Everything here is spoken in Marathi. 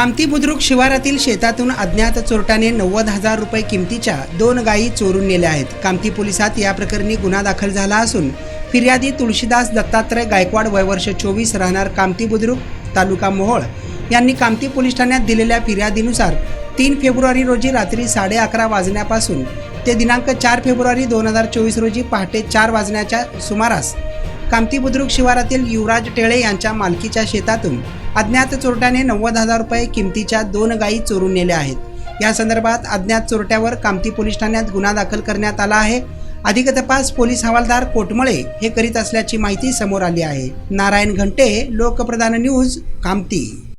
कामती बुद्रुक शिवारातील शेतातून अज्ञात चोरट्याने 90,000 रुपये किमतीच्या 2 गायी चोरून नेल्या आहेत। कामती पोलिसात या प्रकरणी गुन्हा दाखल झाला असून फिर्यादी तुळशीदास दत्तात्रय गायकवाड वय वर्ष 24 राहणार कामती बुद्रुक तालुका मोहोळ यांनी कामती पोलीस ठाण्यात दिलेल्या फिर्यादीनुसार 3 फेब्रुवारी रोजी रात्री 11:30 वाजण्यापासून ते दिनांक 4 फेब्रुवारी 2024 रोजी पहाटे 4 वाजण्याच्या सुमारास कामती बुद्रुक शिवारातील युवराज टेळे यांच्या मालकीच्या शेतातून अज्ञात चोरट्याने 90,000 रुपये किमतीच्या 2 गायी चोरून नेल्या आहेत। या संदर्भात अज्ञात चोरट्यावर कामती पोलीस ठाण्यात गुन्हा दाखल करण्यात आला आहे। अधिक तपास पोलीस हवालदार कोटमळे हे करीत असल्याची माहिती समोर आली आहे। नारायण घंटे, लोकप्रधान न्यूज, कामती।